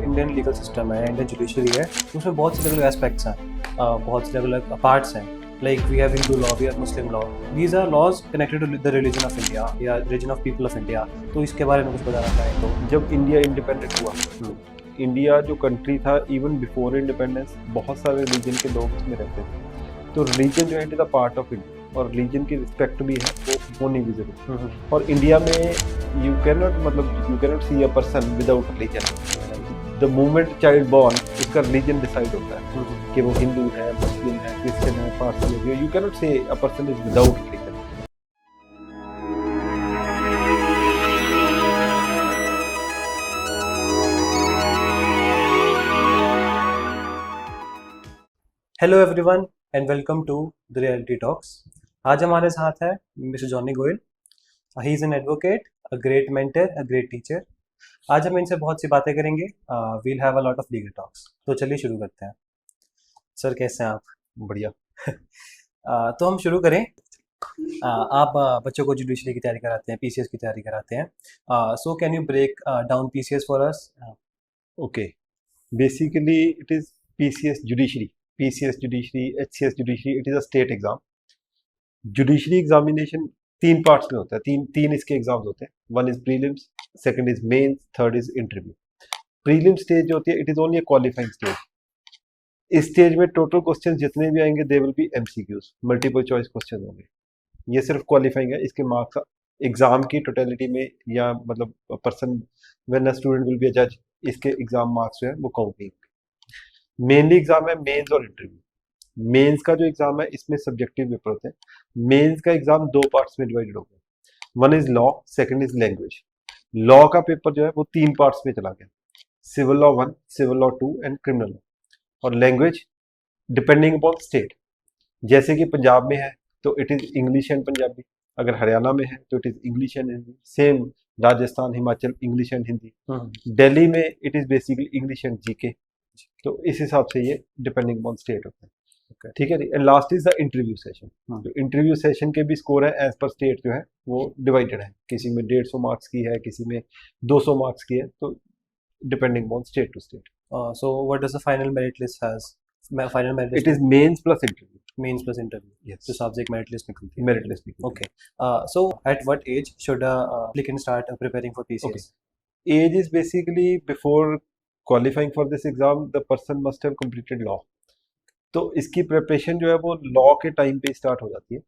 Indian legal system है, Indian judiciary है, उसमें बहुत से अलग अलग एस्पेक्ट्स हैं, बहुत से अलग अलग पार्ट्स हैं. Like we have Hindu law, we have Muslim law. These are laws connected to the religion of India या religion of people of India. तो इसके बारे में कुछ बताना चाहें तो. जब इंडिया इंडिपेंडेंट हुआ, इंडिया जो कंट्री था, इवन बिफोर इंडिपेंडेंस बहुत सारे रिलीजन के लोग इसमें रहते थे. तो रिलीजन जो है it is a part of India, और रिलीजन की रिस्पेक्ट भी है, वो होनी भी जरूरी. और इंडिया में you can not see a person without religion. The moment child born, उसका रिलीजन डिसाइड होता है कि वो हिंदू है, मुस्लिम है, क्रिश्चियन है, पारसी है. You can not say a person is without religion. Hello everyone and welcome to the reality talks. आज हमारे साथ है mister Johnny Goyal. He is an advocate, a great mentor, a great teacher. आज हम इनसे बहुत सी बातें करेंगे. We'll have a lot of legal talks. तो चलिए शुरू करते हैं. सर कैसे हैं आप? बढ़िया. तो हम शुरू करें. आप बच्चों को जुडिशरी की तैयारी कराते हैं, पीसीएस की तैयारी कराते हैं. So can you break down PCS for us? Okay, basically it is PCS judiciary, HCS judiciary. It is a state exam. Judiciary examination तीन पार्ट्स में होता है. तीन इसके एग्जाम्स होते हैं. One is prelims, second is mains, third is interview. Prelim stage जो होती है, it is only a qualifying stage. इस स्टेज में टोटल क्वेश्चन जितने भी आएंगे they will be MCQs, multiple choice question होंगे. ये सिर्फ क्वालिफाइंग है. इसके मार्क्स एग्जाम की टोटलिटी में, या मतलब person when a student will be a जज, इसके एग्जाम मार्क्स जो है वो काउंट नहीं होंगे. मेनली एग्जाम है मेंस और इंटरव्यू. मेंस का जो एग्जाम है, इसमें सब्जेक्टिव पेपर होते हैं. मेंस का एग्जाम दो पार्ट्स में डिवाइडेड हो गया. One is law, second is language. Law का पेपर जो है वो तीन पार्ट्स में चला गया. Civil law 1, civil law 2 and criminal law. और लैंग्वेज डिपेंडिंग अपॉन स्टेट. जैसे कि पंजाब में है तो it is English and Punjabi. अगर हरियाणा में है तो it is English and Hindi. Same Rajasthan, Himachal, English and Hindi. Delhi में it is basically English and GK. तो इस हिसाब से ये डिपेंडिंग अपॉन स्टेट होता है. ठीक है जी. And last is the interview session. तो इंटरव्यू सेशन के भी स्कोर है एज पर स्टेट जो है वो डिवाइडेड है. किसी में 150 मार्क्स की है, किसी में 200 मार्क्स की है. तो depending upon state to state. So what does the final merit list has? Final merit list it is mains plus interview. means plus interview. Yes. तो साथ से एक merit list निकलती है. Merit list. Okay. So at what age should a applicant start preparing for PCS? Age is basically before qualifying for this exam, the person must have completed law. तो इसकी preparation जो है वो law के time पे start हो जाती है.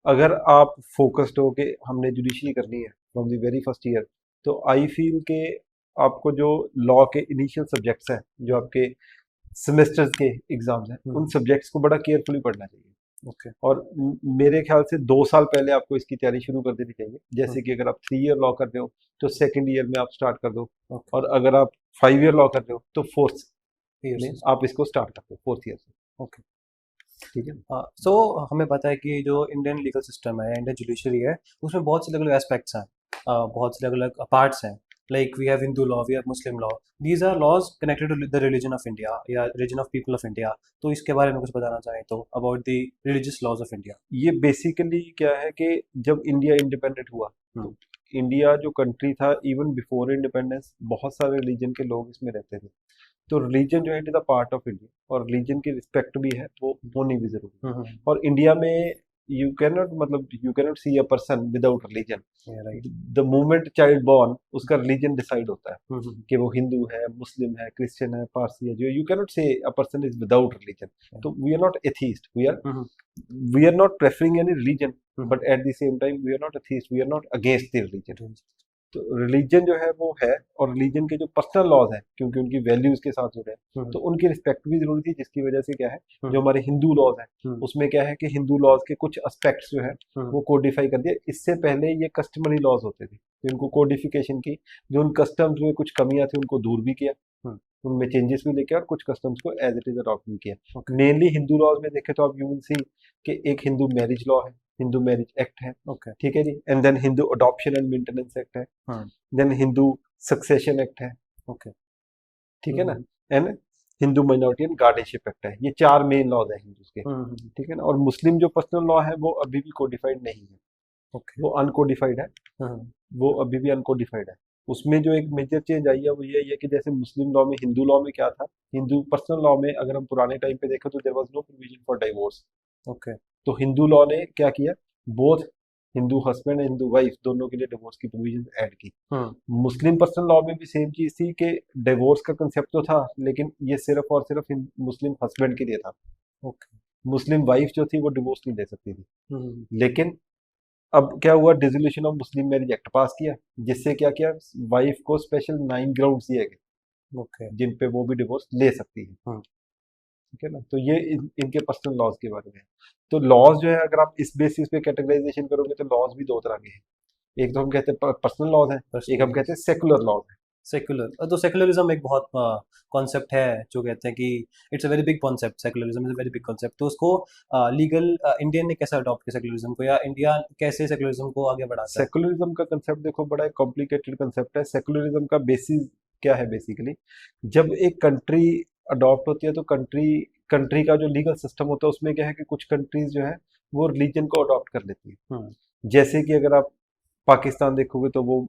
अगर आप फोकस्ड हो कि हमने जुडिशरी करनी है from the very first year, तो आई फील के आपको जो लॉ के इनिशियल सब्जेक्ट्स हैं, जो आपके सेमेस्टर्स के एग्जाम्स हैं, उन सब्जेक्ट्स को बड़ा केयरफुली पढ़ना चाहिए. Okay. और मेरे ख्याल से 2 साल पहले आपको इसकी तैयारी शुरू कर देनी चाहिए. जैसे कि अगर आप 3 ईयर लॉ कर रहे हो तो सेकंड ईयर में आप स्टार्ट कर दो. Okay. और अगर आप 5 ईयर लॉ कर रहे हो तो फोर्थ Years. में आप इसको स्टार्ट कर दो, फोर्थ ईयर से. Okay. ठीक है. So हमें पता है कि जो इंडियन लीगल सिस्टम है, इंडियन जुडिशरी है, उसमें बहुत से अलग अलग एस्पेक्ट्स हैं, बहुत से अलग अलग पार्ट्स हैं. Like we have Hindu law, we have Muslim law. These are laws connected to the religion of India या religion of people of India. तो इसके बारे में कुछ बताना चाहें तो about the religious laws of India. ये बेसिकली क्या है कि जब इंडिया इंडिपेंडेंट हुआ, तो इंडिया जो कंट्री था, इवन बिफोर इंडिपेंडेंस बहुत सारे रिलीजन के लोग इसमें रहते थे. तो रिलीजन जो है it is a part of India, और रिलीजन की रिस्पेक्ट भी है, वो होनी भी जरूरी. और इंडिया में you can not see a person without religion. The moment child born, उसका रिलीजन डिसाइड होता है कि वो हिंदू है, मुस्लिम है, क्रिश्चियन है, पारसी है. जो you can not say a person is without religion. तो we are not atheist, we are not preferring any religion, but at the same time we are not atheist, we are not against the religion. तो religion जो है वो है, और religion के जो personal laws हैं, क्योंकि उनकी वैल्यूज के साथ जुड़े हैं, तो उनकी रिस्पेक्ट भी जरूरी थी. जिसकी वजह से क्या है, जो हमारे हिंदू लॉज हैं, उसमें क्या है कि हिंदू लॉज के कुछ एस्पेक्ट्स जो है वो कोडिफाई कर दिया. इससे पहले ये कस्टमरी लॉज होते थे, जिनको कोडिफिकेशन की, जो उन कस्टम्स में कुछ कमियां थी उनको दूर भी किया, उनमें चेंजेस भी लेके, और कुछ कस्टम्स को एज इट इज अडॉप्ट भी किया. मेनली हिंदू लॉज में देखें तो आप यू विल सी कि एक हिंदू मैरिज लॉ है, हिंदू मैरिज एक्ट है. ठीक है जी. And then Hindu adoption and maintenance act है. देन हिंदू सक्सेशन एक्ट है. ठीक है ना. And Hindu minority and guardianship act है. ये 4 मेन लॉज है हिंदूज के. ठीक है ना. और मुस्लिम जो पर्सनल लॉ है वो अभी भी कोडिफाइड नहीं है. वो अनकोडिफाइड है. वो अभी भी अनकोडिफाइड है. उसमें जो एक मेजर चेंज आई है वो ये है कि जैसे मुस्लिम लॉ में, हिंदू लॉ में क्या था, हिंदू पर्सनल लॉ में अगर हम पुराने टाइम पे देखें तो there was no provision for divorce. Okay. तो हिंदू लॉ ने क्या किया, both Hindu husband and Hindu wife दोनों के लिए डिवोर्स की प्रोविजन ऐड की। हम्म। मुस्लिम पर्सनल लॉ में भी सेम चीज थी कि डिवोर्स का कंसेप्ट तो था, लेकिन ये सिर्फ और सिर्फ मुस्लिम हस्बैंड के लिए था। ओके। मुस्लिम वाइफ जो थी वो डिवोर्स नहीं दे सकती थी। हम्म। लेकिन अब क्या हुआ, dissolution of Muslim marriage act पास किया, जिससे क्या किया, वाइफ को स्पेशल 9 ग्राउंड दिए गए ओके। जिन पे वो भी डिवोर्स ले सकती है। हम्म। ठीक है ना, तो ये इनके पर्सनल लॉज के बारे में है। तो लॉज जो है अगर आप इस बेसिस पे कैटेगराइजेशन करोगे तो लॉज भी दो तरह के हैं। एक तो हम कहते हैं पर्सनल लॉज है, एक हम पर्सनल। कहते हैं सेकुलर लॉज है। सेकुलर, तो सेकुलरिज्म एक बहुत कॉन्सेप्ट है जो कहते हैं कि it's a very big concept, secularism is a very big concept. तो उसको लीगल इंडियन ने कैसे अडॉप्ट किया सेकुलरिज्म को, या इंडिया कैसे सेकुलरिज्म को आगे बढ़ाता है? सेकुलरिज्म का कंसेप्ट देखो बड़ा कॉम्प्लिकेटेड कंसेप्ट है। सेकुलरिज्म का बेसिस क्या है, बेसिकली जब एक कंट्री अडॉप्ट होती है तो कंट्री कंट्री का जो लीगल सिस्टम होता है उसमें क्या है कि कुछ कंट्रीज जो है वो रिलीजन को अडॉप्ट कर लेती है। हम्म। जैसे कि अगर आप पाकिस्तान देखोगे तो वो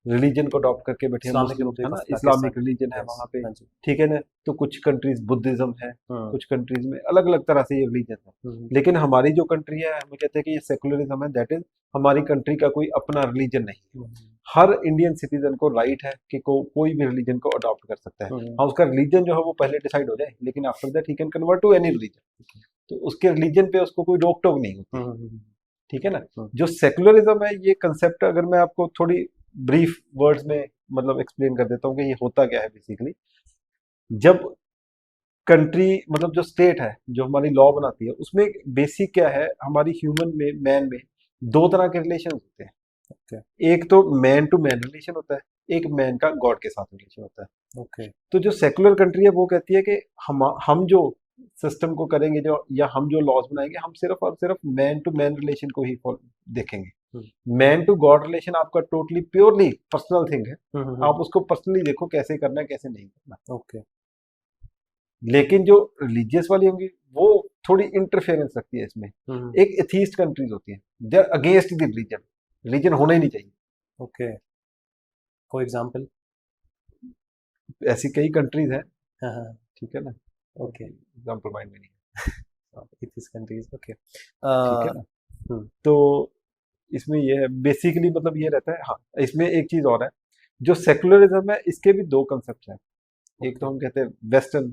रिलीजन को अडॉप्ट करके बैठे हैं, इस्लामिक मुस्लिम है रिपब्लिक ना, ऑफ इस्लामिक पाकिस्तान। रिलीजन है यस। वहाँ पे। हाँ जी। ठीक है ना, तो कुछ कंट्रीज बुद्धिज्म है, हम्म। कुछ कंट्रीज में अलग अलग तरह से ये रिलीजन है। हम्म। लेकिन हमारी जो कंट्री है हमें कहते हैं कि ये सेकुलरिज्म है, दैट इज हमारी कंट्री का कोई अपना रिलीजन नहीं है। हम्म। हर इंडियन सिटीजन को राइट है कि कोई भी रिलीजन को अडॉप्ट कर सकता है। हम्म। हाँ, उसका रिलीजन जो है वो पहले डिसाइड हो जाए, लेकिन after that he can convert to any religion. तो उसके रिलीजन पे उसको कोई रोक टोक नहीं होती। हम्म। ठीक है ना। हम्म। जो सेकुलरिज्म है ये कंसेप्ट अगर मैं आपको थोड़ी ब्रीफ वर्ड्स में मतलब एक्सप्लेन कर देता हूँ कि ये होता क्या है बेसिकली। जब कंट्री मतलब जो स्टेट है जो हमारी लॉ बनाती है उसमें बेसिक क्या है, हमारी ह्यूमन में, मैन में दो तरह के रिलेशन होते हैं। ओके। एक तो मैन टू मैन रिलेशन होता है, एक मैन का गॉड के साथ रिलेशन होता है। ओके। तो जो सेकुलर कंट्री है वो कहती है कि हम जो सिस्टम को करेंगे जो, या हम जो लॉज बनाएंगे हम सिर्फ और सिर्फ मैन टू मैन रिलेशन को ही देखेंगे। हम्म। मैन टू गॉड रिलेशन आपका टोटली प्योरली पर्सनल थिंग है, हम्म। आप उसको पर्सनली देखो कैसे करना है कैसे नहीं करना। ओके। लेकिन जो रिलीजियस वाली होंगी वो थोड़ी इंटरफेरेंस रखती है इसमें। हम्म। एक एथीस्ट कंट्रीज होती है, they are against the religion, religion होना ही नहीं चाहिए। ओके। कोई एग्जांपल? ऐसी कई कंट्रीज हैं। हाँ हाँ। ठीक है ना, ओके। एग्जाम्पल माइंड में नहीं इस कंट्रीज। ओके। है। ठीक है ना, हम्म। तो इसमें ये है बेसिकली, मतलब ये रहता है। हाँ, इसमें एक चीज और है, जो सेकुलरिज्म है इसके भी दो कंसेप्ट हैं। एक तो ओके। हम कहते हैं वेस्टर्न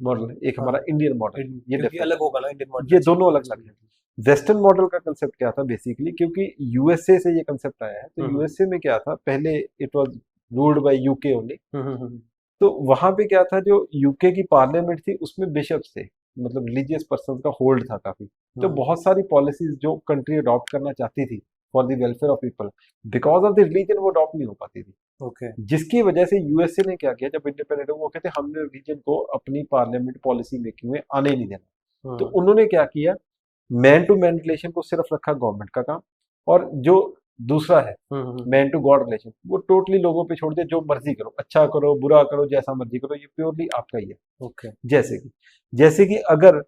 मॉडल है, एक हाँ, हमारा इंडियन मॉडल है, ये क्योंकि डिफरेंट अलग है। होगा ना इंडियन ये मॉडल से। दोनों अलग अलग है। वेस्टर्न मॉडल का कंसेप्ट क्या था बेसिकली, क्योंकि यूएसए से ये कंसेप्ट आया है, तो हम्म। यूएसए में क्या था, पहले it was ruled by UK only. Hmm. तो वहां पे क्या था, जो यूके की पार्लियामेंट थी उसमें बिशप्स थे, मतलब रिलीजियस पर्सन का होल्ड था काफी। तो हम्म। बहुत सारी पॉलिसीज जो कंट्री अडॉप्ट करना चाहती थी for the welfare of people, because of the religion वो अडॉप्ट नहीं हो पाती थी। ओके। जिसकी वजह से यूएसए ने क्या किया, जब इंडिपेंडेंट हुआ वो कहते हमने रिलीजन को अपनी पार्लियामेंट पॉलिसी मेकिंग में आने नहीं देना। तो हम्म। उन्होंने क्या किया, मैन टू मैन रिलेशन को सिर्फ रखा गवर्नमेंट का काम, और जो दूसरा है हम्म। मैन टू गॉड रिलेशन वो टोटली लोगों पे छोड़ दिया, जो मर्जी करो, अच्छा करो बुरा करो जैसा मर्जी करो, ये प्योरली आपका ही है। ओके। जैसे कि अगर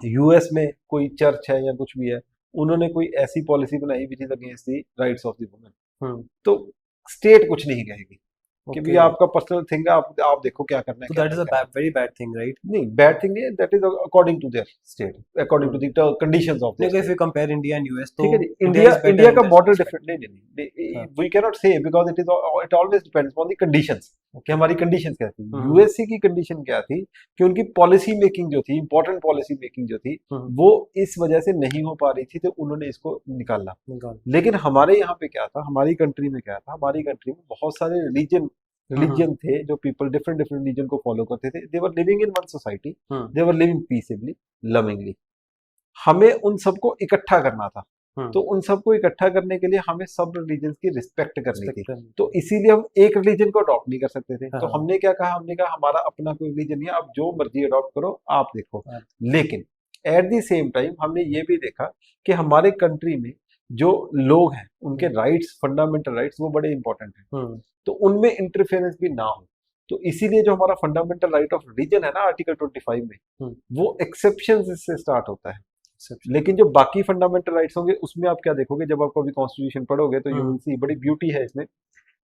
यूएस में कोई चर्च है या कुछ भी है, उन्होंने कोई ऐसी पॉलिसी बनाई which is against the rights of the women, hmm. तो स्टेट कुछ नहीं कहेगी कि ओके। भी आपका पर्सनल थिंग है, आप देखो क्या करना है तो क्या दैट इज नहीं अ करना वेरी बैड थिंग, राइट? है। नहीं, बैड थिंग नहीं है, that is according to their state, according to the conditions of their नहीं, if state. You compare India and US, तो ठीक है जी, India India is better India in का दिस मॉडल रिस्पेक्ट। डिफरेंट, नहीं हाँ। We can not say because it always depends on the conditions, कि okay. हमारी कंडीशंस क्या थी। हम्म। यूएससी की कंडीशन क्या थी कि उनकी पॉलिसी मेकिंग जो थी, इंपॉर्टेंट पॉलिसी मेकिंग जो थी, हम्म। वो इस वजह से नहीं हो पा रही थी, तो उन्होंने इसको निकाला। निकाल। लेकिन हमारे यहाँ पे क्या था, हमारी कंट्री में क्या था, हमारी कंट्री में बहुत सारे हम्म। रिलीजन थे, जो पीपल डिफरेंट डिफरेंट रिलीजन को फॉलो करते थे, they were living in one society, hmm. They were living peacefully, lovingly. हमें उन सबको इकट्ठा करना था। हम्म। तो उन सबको इकट्ठा करने के लिए हमें सब रिलीजन की रिस्पेक्ट करनी थी। रिस्पेक्ट करनी तो चाहिए। इसीलिए हम एक रिलीजन को अडॉप्ट नहीं कर सकते थे। तो हाँ। हमने क्या कहा, हमने कहा हमारा अपना कोई रिलीजन नहीं है, आप जो मर्जी अडॉप्ट करो, आप देखो। हाँ। लेकिन एट द सेम टाइम हमने ये भी देखा कि हमारे कंट्री में जो लोग हैं उनके राइट्स, फंडामेंटल राइट्स, वो बड़े इंपॉर्टेंट हैं। हम्म। तो उनमें इंटरफेरेंस भी ना हो। तो इसीलिए जो हमारा फंडामेंटल राइट ऑफ रिलीजन है ना, आर्टिकल 25 में, हम्म। वो एक्सेप्शन से स्टार्ट होता है। एक्सेप्शन। लेकिन जो बाकी फंडामेंटल राइट्स होंगे उसमें आप क्या देखोगे, जब आप कभी कॉन्स्टिट्यूशन पढ़ोगे तो यू हम्म। विल सी, बड़ी ब्यूटी है इसमें।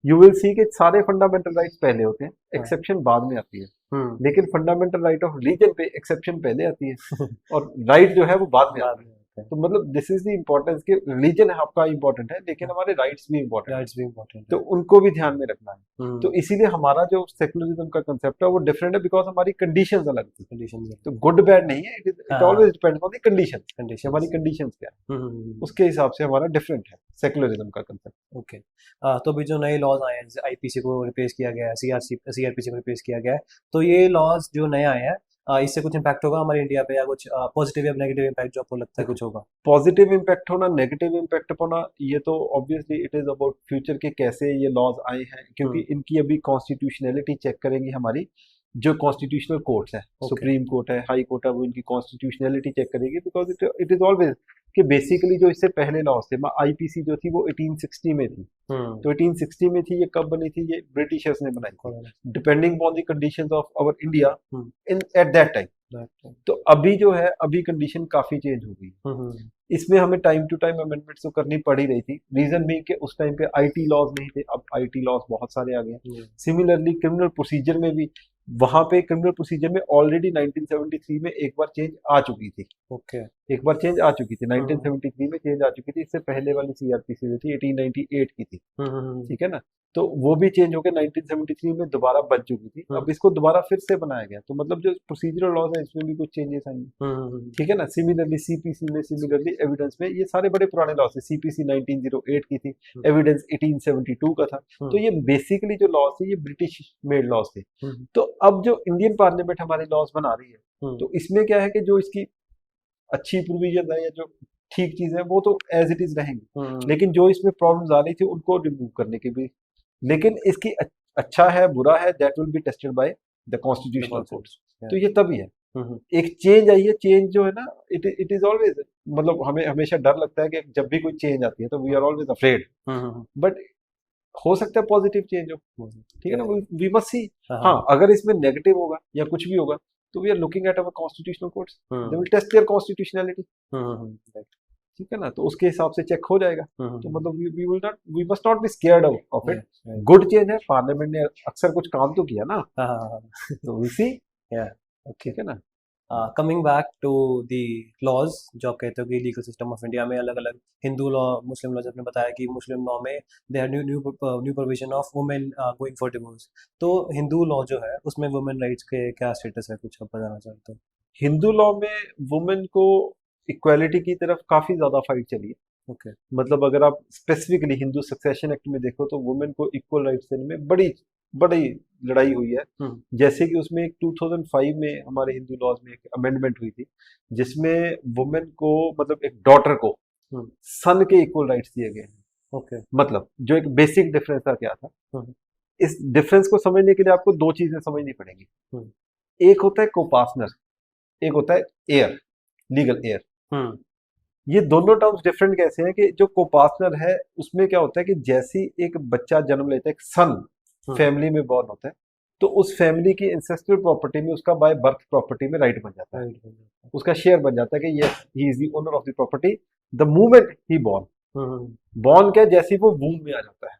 यू विल सी कि सारे फंडामेंटल राइट्स पहले होते हैं, हाँ। एक्सेप्शन बाद में आती है, हम्म। लेकिन फंडामेंटल राइट ऑफ रिलीजन पे एक्सेप्शन पहले आती है और राइट जो है वो बाद में आता बाद है। में होता है। तो मतलब दिस इज द इम्पोर्टेंस कि रिलीजन आपका इम्पोर्टेंट है, लेकिन हमारे राइट्स भी इम्पोर्टेंट है, राइट्स भी इम्पोर्टेंट तो है। उनको भी ध्यान में रखना है। तो हम्म। इसीलिए हमारा जो सेकुलरिज्म का कंसेप्ट है वो डिफरेंट है, बिकॉज हमारी कंडीशंस अलग थी। कंडीशन तो गुड बैड नहीं है, इट हाँ always depends on the condition, condition. हमारी कंडीशंस क्या है, उसके हिसाब से हमारा डिफरेंट है सेकुलरिज्म का कंसेप्ट। ओके। तो अभी जो नए लॉज आए हैं, जैसे आईपीसी को रिप्लेस किया गया है, सीआरपीसी को रिप्लेस किया गया है, तो ये लॉज जो नए आए हैं, इससे कुछ इम्पैक्ट होगा हमारे इंडिया पे, या कुछ पॉजिटिव या नेगेटिव इम्पैक्ट जो आपको लगता है कुछ होगा? पॉजिटिव इम्पैक्ट होना, नेगेटिव इम्पैक्ट होना, ये तो obviously it is about future के कैसे ये लॉज आए हैं, क्योंकि इनकी अभी कॉन्स्टिट्यूशनैलिटी चेक करेंगी हमारी जो कॉन्स्टिट्यूशनल कोर्ट्स है, सुप्रीम कोर्ट है, हाई कोर्ट है, वो इनकी कॉन्स्टिट्यूशनैलिटी चेक करेगी, बिकॉज इट इज ऑलवेज कि बेसिकली जो इससे पहले लॉज थे, आईपीसी जो थी वो 1860 में थी, तो 1860 में थी, ये कब बनी थी, ये ब्रिटिशर्स ने बनाई थी, depending on the conditions of our India in at that time. तो अभी जो है, अभी कंडीशन काफी चेंज हो गई, इसमें हमें टाइम टू टाइम अमेंडमेंट्स तो करनी पड़ ही रही थी, रीजन भी कि उस टाइम पे आईटी लॉज नहीं थे, अब आईटी लॉज बहुत सारे आ गए। सिमिलरली क्रिमिनल प्रोसीजर में भी, वहां पे क्रिमिनल प्रोसीजर में ऑलरेडी 1973 में एक बार चेंज आ चुकी थी, ओके। एक बार चेंज आ चुकी थी, 1973 में चेंज आ चुकी थी, इससे पहले वाली सीआरपीसी जो थी 1898 की थी, ठीक है ना, तो वो भी चेंज होकर 1973 में दोबारा बन चुकी थी, अब इसको दोबारा फिर से बनाया गया, तो मतलब जो प्रोसीजरल लॉज है इसमें भी कुछ चेंजेस आएंगे, ठीक है ना। सिमिलरली सीपीसी में, सिमिलरली एविडेंस में, ये सारे बड़े पुराने लॉज थे, सीपीसी 1908 की थी, एविडेंस 1872 का था, तो ये बेसिकली जो लॉज थे ये ब्रिटिश मेड लॉज थे। तो अब जो इंडियन पार्लियामेंट हमारे लॉज बना रही है, तो इसमें क्या है कि जो इसकी अच्छी प्रोविजन है या जो ठीक चीज है वो तो एज इट इज रहेंगी, लेकिन जो इसमें प्रॉब्लम्स आ रही थी उनको रिमूव करने की भी, लेकिन इसकी अच्छा है बुरा है, that will be tested by the constitutional courts. तो ये तभी है, एक चेंज आई है, चेंज जो है ना, इट इज ऑलवेज, मतलब हमें हमेशा डर लगता है कि जब भी कोई चेंज आती है तो we are always afraid, but हो सकता है पॉजिटिव चेंज हो, ठीक है ना, वी मस्ट सी। हाँ, अगर इसमें नेगेटिव होगा या कुछ भी होगा तो we are looking at our constitutional courts, they will test their constitutionality, ठीक है ना, तो उसके हिसाब से चेक हो जाएगा। तो मतलब we must not be scared of it, good change है, पार्लियामेंट ने अक्सर कुछ काम तो किया ना, तो वी सी, ठीक है ना। Coming back to the laws, जो आप कहते हो कि लीगल सिस्टम ऑफ इंडिया में अलग अलग, हिंदू लॉ, मुस्लिम लॉ, आपने बताया कि मुस्लिम लॉ में they are new provision of women going for divorce, तो हिंदू लॉ जो है उसमें वुमेन राइट्स के क्या स्टेटस है, कुछ आप बताना चाहते हो? हिंदू लॉ में वुमेन को इक्वालिटी की तरफ काफी ज्यादा फाइट चली है, ओके। मतलब अगर आप स्पेसिफिकली हिंदू सक्सेशन एक्ट में देखो तो वुमेन को इक्वल राइट्स देने में बड़ी बड़ी लड़ाई हुई है, जैसे कि उसमें एक 2005 में हमारे हिंदू लॉज में एक अमेंडमेंट हुई थी जिसमें वुमेन को, मतलब एक डॉटर को सन के इक्वल राइट्स दिए गए हैं, ओके। मतलब जो एक बेसिक डिफरेंस था क्या था, इस डिफरेंस को समझने के लिए आपको दो चीजें समझनी पड़ेंगी, एक होता है कोपार्टनर, एक होता है एयर, लीगल एयर। ये दोनों टर्म्स डिफरेंट कैसे हैं कि जो कोपार्टनर है उसमें क्या होता है कि जैसी एक बच्चा जन्म लेता है, एक सन फैमिली में बॉर्न होता है, तो उस फैमिली की इंसेस्ट्रल प्रॉपर्टी में उसका बाय बर्थ प्रॉपर्टी में राइट बन जाता है, उसका शेयर बन जाता है कि yes he is the owner of the property the moment he born. Born क्या, जैसे ही वो वूम में आ जाता है,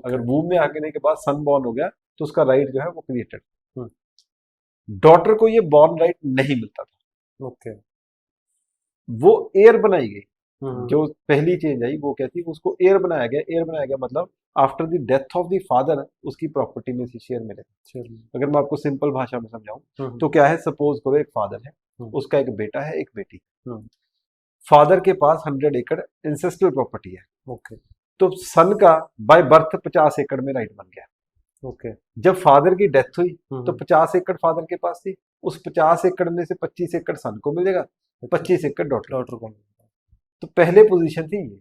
अगर वूम में आने के बाद सन बॉर्न हो गया तो उसका राइट जो है वो क्रिएटेड। डॉटर को ये बॉर्न राइट नहीं मिलता था, ओके। वो एयर बनाई गई, जो पहली चेंज आई वो कहती है उसको एयर बनाया गया, एयर बनाया गया मतलब after the death of the father उसकी प्रॉपर्टी में से शेयर मिलेगा। अगर मैं आपको सिंपल भाषा में समझाऊं तो क्या है, सपोज करो एक फादर है, उसका एक बेटा है एक बेटी, फादर के पास 100 एकड़ इंसेस्ट्रल प्रॉपर्टी है, ओके, तो सन का बाय बर्थ 50 एकड़ में राइट बन गया, ओके। जब फादर की डेथ हुई तो 50 एकड़ फादर के पास थी, उस 50 एकड़ में से 25 एकड़ सन को मिलेगा, 25 एकड़ डॉटर को। तो पहले पोजीशन थी ये।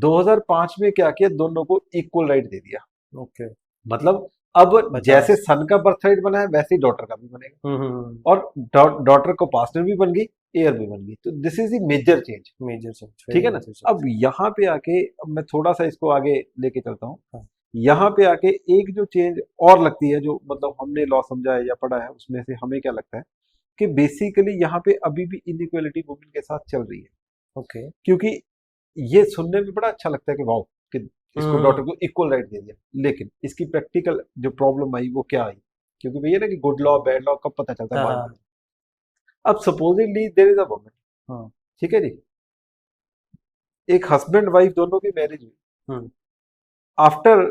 2005 में क्या किया, दोनों को इक्वल राइट दे दिया, ओके, मतलब अब जैसे सन का बर्थ राइट बना है वैसे ही डॉटर का भी बनेगा, और डॉटर को पार्टनर भी बन गई, एयर भी बन गई, तो this is the major change, ठीक है ना। अब यहाँ पे आके मैं थोड़ा सा इसको आगे लेके चलता हूँ, यहाँ पे आके एक जो चेंज और लगती है, जो मतलब हमने लॉ समझा है या पढ़ा है उसमें से हमें क्या लगता है कि बेसिकली यहाँ पे अभी भी इनइक्वालिटी वुमेन के साथ चल रही है, ओके। क्योंकि ये सुनने में बड़ा अच्छा लगता है कि वाओ कि इसको डॉटर को इक्वल राइट दे दिया, लेकिन इसकी प्रैक्टिकल जो प्रॉब्लम आई वो क्या आई, क्योंकि भैया ना कि गुड लॉ बैड लॉ कब पता चलता है, बाद में। अब supposedly there is a woman, ठीक है जी, एक हस्बैंड वाइफ दोनों की मैरिज हुई, आफ्टर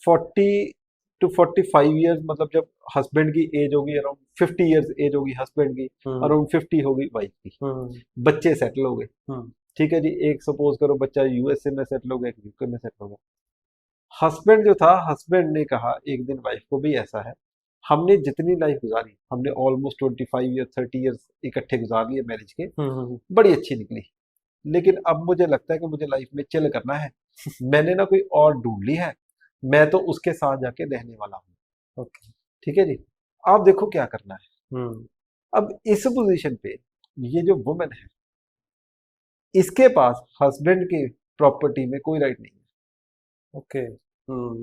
40 to 45 ईयर्स, मतलब जब हस्बैंड की एज होगी अराउंड 50 ईयर्स एज होगी हस्बैंड की, अराउंड 50 होगी वाइफ की, बच्चे सेटल हो गए, ठीक है जी, एक सपोज करो बच्चा यूएसए में सेटल हो गया, एक यूके में सेटल हो गया। हस्बैंड जो था, हस्बैंड ने कहा एक दिन वाइफ को, भी ऐसा है, हमने जितनी लाइफ गुजारी, हमने ऑलमोस्ट 25 ईयर 30 ईयर्स इकट्ठे गुजार लिए मैरिज के, बड़ी अच्छी निकली, लेकिन अब मुझे लगता है कि मुझे लाइफ में चिल करना है, मैंने ना कोई और ढूंढ ली है, मैं तो उसके साथ जाके रहने वाला हूँ। ओके, ठीक है जी, आप देखो क्या करना है। अब इस पोजीशन पे ये जो वुमेन है, इसके पास हस्बैंड के प्रॉपर्टी में कोई राइट नहीं है। ओके,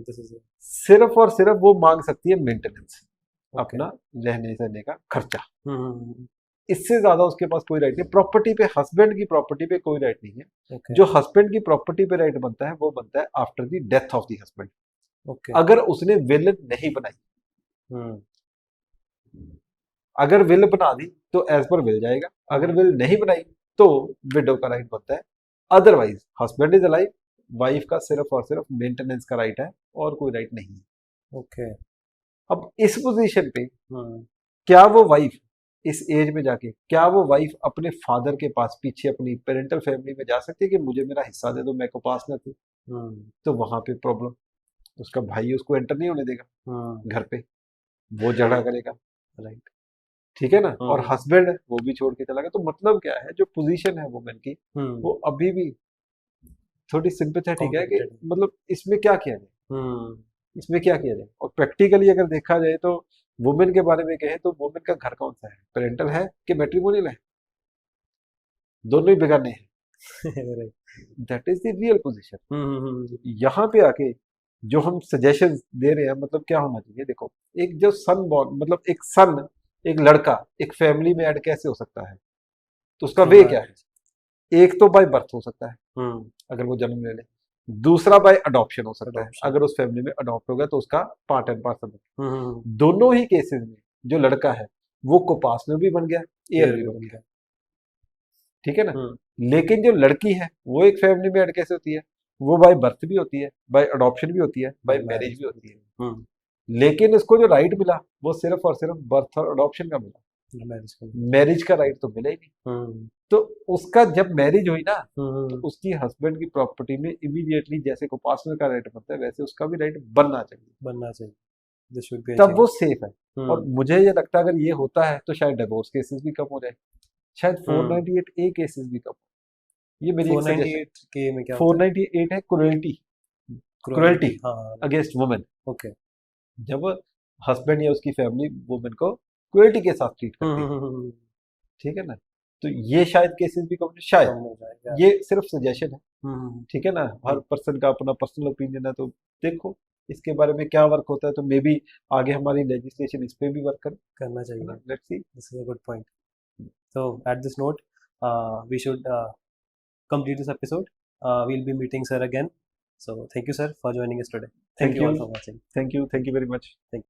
दिस इज सिर्फ और सिर्फ वो मांग सकती है मेंटेनेंस, अपना रहने सहने का खर्चा, इससे ज्यादा उसके पास कोई राइट नहीं। प्रॉपर्टी पे, हस्बैंड की प्रॉपर्टी पे कोई राइट नहीं है। जो हस्बैंड की प्रॉपर्टी पे राइट बनता है वो बनता है after the death of the husband, अगर उसने विल नहीं बनाई। अगर विल बना दी तो एज पर विल जाएगा, अगर विल नहीं बनाई तो विडो का राइट बनता है। Otherwise husband is alive, wife का सिर्फ और सिर्फ मेंटेनेंस का राइट है और कोई राइट नहीं है। ओके, अब इस पोजीशन पे क्या वो वाइफ इस एज में जाके, क्या वो वाइफ अपने फादर के पास पीछे अपनी पेरेंटल फैमिली में जा सकती है कि मुझे मेरा हिस्सा दे दो, मेरे को पास न थी? तो वहां पे प्रॉब्लम, उसका भाई उसको एंटर नहीं होने देगा घर पे, वो झगड़ा करेगा, राइट, ठीक है ना, और हस्बैंड वो भी छोड़ के चला गया। तो मतलब क्या है, जो पोजीशन है वुमेन की वो अभी भी थोड़ी सिंपैथेटिक है कि मतलब इसमें क्या किया जाए, इसमें क्या किया जाए। और प्रैक्टिकली अगर देखा जाए तो वुमेन के बारे में कहें तो वुमेन का घर कौन सा है, पेरेंटल है कि मैट्रिमोनियल है? दोनों ही बेगाने हैं। That is the real position. यहाँ पे आके जो हम सजेशन दे रहे हैं, मतलब क्या होना चाहिए, देखो, एक जो सन बॉर्न, मतलब एक सन, एक लड़का एक फैमिली में ऐड कैसे हो सकता है, तो उसका वे क्या है? एक तो बाय बर्थ हो सकता है, अगर वो जन्म ले ले, दूसरा बाय अडॉप्शन हो सकता है, अगर उस फैमिली में अडॉप्ट हो गया तो उसका पार्ट एंड पार्सल है। दोनों ही केसेस में जो लड़का है वो कोपास में भी बन गया, एयर भी बन गया, ठीक है ना। लेकिन जो लड़की है वो एक फैमिली में ऐड कैसे होती है? वो बाय बर्थ भी होती है, बाय अडॉप्शन भी होती है, बाय मैरिज भी होती है, लेकिन उसको जो राइट मिला वो सिर्फ और सिर्फ बर्थ और अडॉप्शन का मिला, मैरिज का राइट तो मिला ही नहीं। तो उसका जब मैरिज हुई ना, तो उसकी हस्बैंड की प्रॉपर्टी में इमीडिएटली जैसे कोपासनर का राइट बनता है, वैसे उसका भी राइट बनना चाहिए, तब वो सेफ है। और मुझे ये लगता है अगर ये होता है तो शायद डिवोर्स केसेस भी कम हो जाए, शायद 498A केसेस भी कम। ये मेरी 498 के में क्या 498 है क्रुएल्टी अगेंस्ट वुमेन। ओके, जब हस्बैंड या उसकी फैमिली वुमेन को क्रुएल्टी के साथ ट्रीट करती है, ठीक है ना, तो ये शायद केसेस भी कम, शायद, ये सिर्फ सजेशन है, ठीक है ना, हर पर्सन का अपना पर्सनल ओपिनियन है, तो देखो इसके बारे में क्या वर्क होता है, तो मे बी आगे हमारी लेजिस्लेशन इस पे भी वर्क करना चाहिए। Let's see, this is a good point. So at this note, we should complete this episode. We'll be meeting sir again. So thank you sir for joining us today. Thank you all for watching. Thank you very much. Thank you.